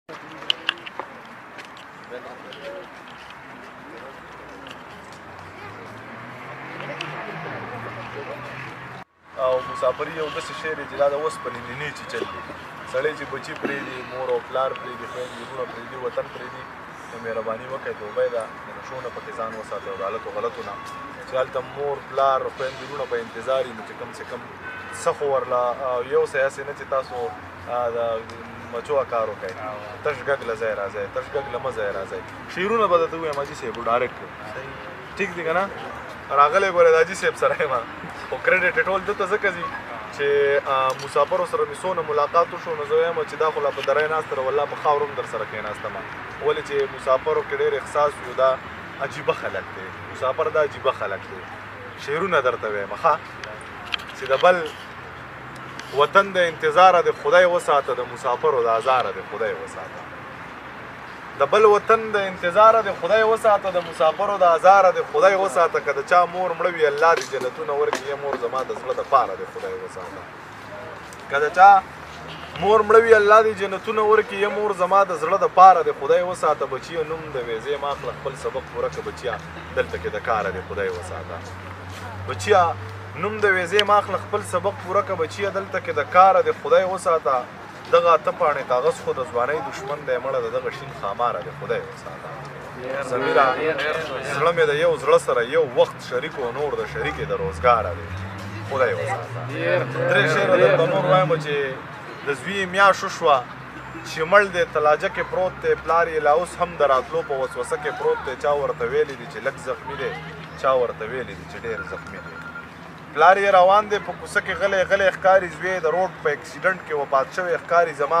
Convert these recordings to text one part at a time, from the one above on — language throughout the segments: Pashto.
او مسافري یو داسې شی دی چې دا د اوسپنې نینې چې چل دي سړی چې بچي پرېږدي مور او پلار پرېږدي خویندې وروڼه پرېږدي وطن پرېږدي نو مهرباني وکړئ توبه یې ده د نشو نه پکې ځان وساتئ او د حالتو غلطو نه چې هلته مور پلار خویندې وروڼه په انتظار وي نو چې کم سے کم څه خو ورله یو څه هسې نه چې تاسو د مچو کار وکړئ تش ګګ له ځای راځئ تش ګګ له مه ځای راځئ شعرونه به درته ووایم حاجي صاحب ډایرکټ ټیک دی که نه راغلی ګورې د حاجي صاحب سره یم خو کریډټ ټول دلته ځکه ځي چې مسافرو سره مې څونه ملاقات وشو نو زه وایم چې دا خو لا په دری ناسته ده والله په خاورو هم در سره کېناستم ولې چې مسافرو کې ډېر احساس وي دا عجیبه خلک دی مسافر دا عجیبه خلک دی شعرونه درته وایم ښه چې د بل وطن د انتظاره د خدای وساته د مسافرو د ازاره د خدای وساته د بل وطن د انتظاره د خدای وساته د مسافرو د ازاره د خدای وساته که د چا مور مړه وي الله دې جنتونه ورکړي یا مور زما د زړه دپاره د خدای وساته که د چا مور مړه وي الله دې جنتونه ورکړي یا مور زما د زړه دپاره د خدای وساته بچیه نوم د ویزې ماخله خپل سبق پوره که بچیه دلته کې د کاره د خدای وساته بچیه نوم د ویزې ماخله خپل سبق پوره که بچیه دلته کې د کاره د خدای وساته دغه اته پاڼې کاغذ خو د ځوانۍ دشمن دی مړه د دغه شین خاماره د خدای وساته سمیره زړه مې د یو زړه سره یو وخت شریک و نور د شریکې د روزګاره دی خدای وساته درې شعره درته نور وایم چې د زوی میاشو شوه چې مړ دی تلاجه کې پروت دی پلار یې لا اوس هم د راتلو په وسوسه کې پروت دی چا ورته ویلی دي چې لږ زخمي دی چا ورته ویلی دي چې ډېر زخمي دی پلار یې روان دی په کوڅه کې غلی غلی ښکاري زوی د روډ په اکسیډنټ کې وفات شوی ښکاري زما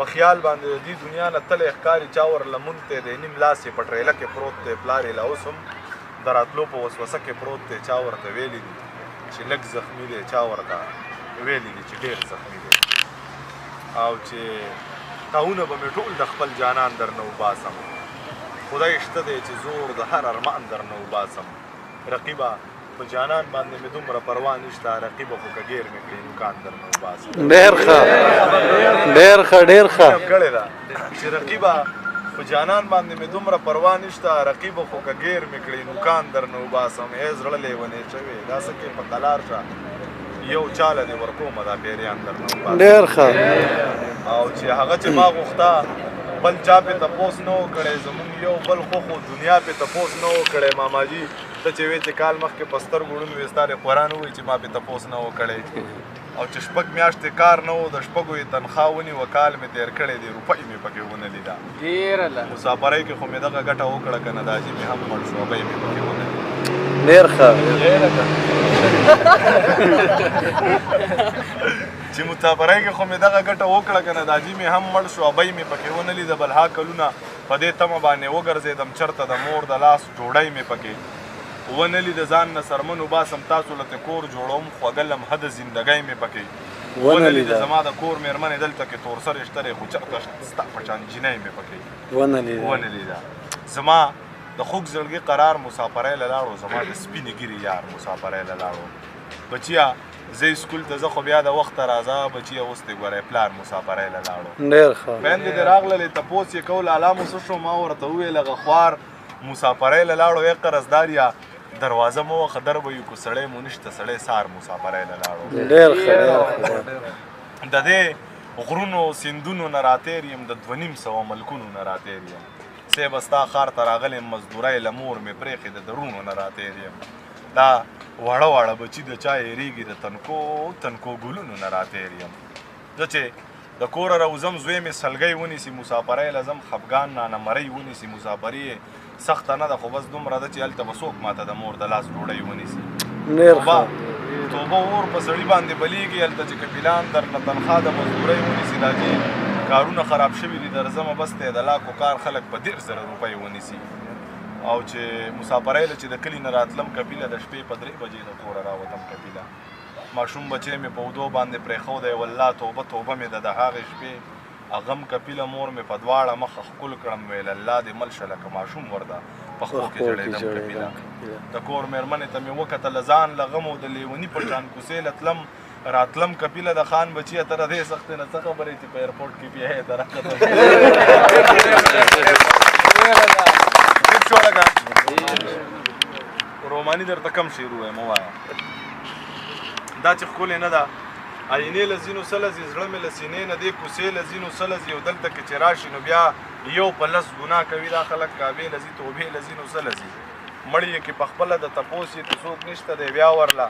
په خیال باندې د دې دنیا نه تلی ښکاري چا ور لمون دی د نیم لاس یې په ټریله کې پروت دی پلار یې لا اوس هم د راتلو په وسوسه کې پروت دی چا ورته ویلی دي چې لږ زخمي دی چا ورته ویلی دي چې ډېر زخمي دی او چې تاونه به مې ټول د خپل جانان درنه وباسم خدای شته دی چې زور د هر ارمان درنه وباسم رقیبه په جانان باندې مې دومره پروا نشته رقیبه خو که ګیر مې کړي نوکان درنه وباسم ډېر ښه ډېر ښه ډېر ښه کړې ده چې رقیبه په جانان باندې مې دومره پروا نشته رقیبه خو که ګیر مې کړي نوکان درنه وباسم ای زړه لیونی شوې دا څه کې په قلار شه یو چاله دې ورکومه دا پیریان درنه وباسم ډېر ښه او چې هغه چې ما غوښته بل چا پې تپوس نه و کړی زمونږ یو بل خو دنیا پې تپوس نه و کړی ماماجي ته چې وې چې کال مخکې په سترګو ړوند وې ستا د قرآن ووایي چې ما پې تپوس نه و کړی او چې شپږ میاشتې کار نه و د شپږو یې تنخوا ونیوه کال مې تېر کړی دی روپۍ مې پکې ونه لیده مسافرۍ کې خو مې دغه ګټه وکړه که نه دا چې مې هم مړ شو ابۍ مې پکې ونه لیده ډېر ښه چې مسافرۍ کې خو مې دغه ګټه وکړه که نه دا جي مې هم مړ شو ابۍ مې پکې ونه لیده بل ها کلونه په دې تمه باندې وګرځېدم چېرته د مور د لاس ډوډۍ مې پکې ونه لیده ځان نه سرمن وباسم تاسو لته کور جوړوم خوږلم حد زندګۍ مې پکې ونه لیده زما د کور مېرمنې دلته کې تور سرې شترې خو چېرته ستا په شان جینۍ مې پکې ونه لیده زما د خوږ زړګي قرار مسافرۍ له لاړو زما د سپینې ګیرې یار مسافرۍ له لاړو بچیه زه سکول ته زه خو بیا د وخته راځه بچیه اوس دې ګورئ پلار مسافرۍ له لاړو ډېر ښه میندې دې راغللې تپوس یې کول الا مو څه شو ما ورته وویل هغه خوار مسافرۍ له لاړو ای قرضدار یا دروازه مو وخه در به یو که سړی مو نشته سړی سار مسافرۍ له لاړو ډېر ښه د دې غرونو سیندونو نه راتېر یم د 2500 ملکونو نه راتېر یم صیب ستا ښار ته راغلی مزدورۍ له مور مې پرېښې د درونو نه راتېر یم دا واړه واړه بچي د چا هېرېږي د تنکو تنکو ګلونو نه راتېر یم زه چې د کوره راوځم زوی مې سلګۍ ونیسي مسافرۍ له ځم خفګان نانه مرۍ ونیسي مسافري یې سخته نه ده خو بس دومره ده چې هلته به څوک ماته د مور د لاس ډوډۍ ونیسي توبه اور په سړي باندې بلیږي هلته چې کپیلان درنه تنخوا د مزدورۍ ونیسي دا چې کارونه خراب شوي دي درځمه بس دی د لاکو کار خلک په 1,000 روپۍ ونیسي او چې مسافرۍ له چې د کلي نه راتلم کپیله د شپې په 3 بجې د کوره راوتم کپیله ماشوم بچی مې په ودو باندې پرېښودی والله توبه توبه مې ده د هغې شپې اغم کپیله مور مې په دواړه مخه ښکل کړم ویل الله دې مل شه لکه ماشوم ورده په خپو کې جړېدم کپیله د کور مېرمنې ته مې وکتل ځان له غم او د لیوني په شان کوڅې له تلم راتلم کپیله د خان بچیه ته د دې سختې نه څه خبرې چې په ایرپورټ کې بیا یې درته کم شعر ووایم ووایه دا چې ښکلې نه ده آینې له ځینو سله ځي زړه مې له سینې نه دی کوڅې له ځینو سله ځي او دلته کې چې راشي نو بیا یو په لس ګناه کوي دا خلک کعبې له ځي توبې له ځینو سله ځي مړی یې کې پخپله د تپوس یې که څوک نشته دی بیا ورله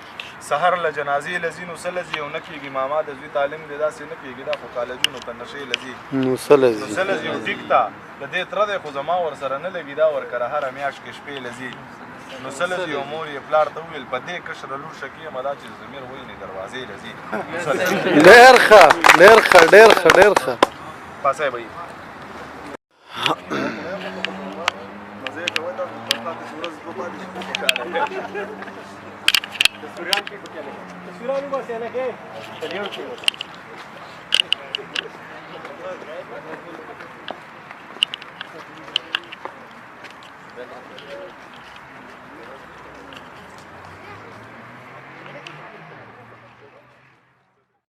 سحر له جنازې له ځینو سله ځي او نه کېږي ماما د زوی تعلیم دی داسې نه کېږي دا خو کالجونو ته نشې له ځي نو سله نو سله ځي او ټیک ته د دې تره دی خو زما ورسره نه لګي دا ورکره هره میاشت کې شپې له ځي نو سله ځي او مور یې پلار ته وویل په دې کشره لور شکي یم دا چې ضمیر وینې دروازې له ځي ډېر ښه ډېر ښه ډېر ښه ډېر ښه پاسای به تصویران کی بکیاله تصویران بس یعنی که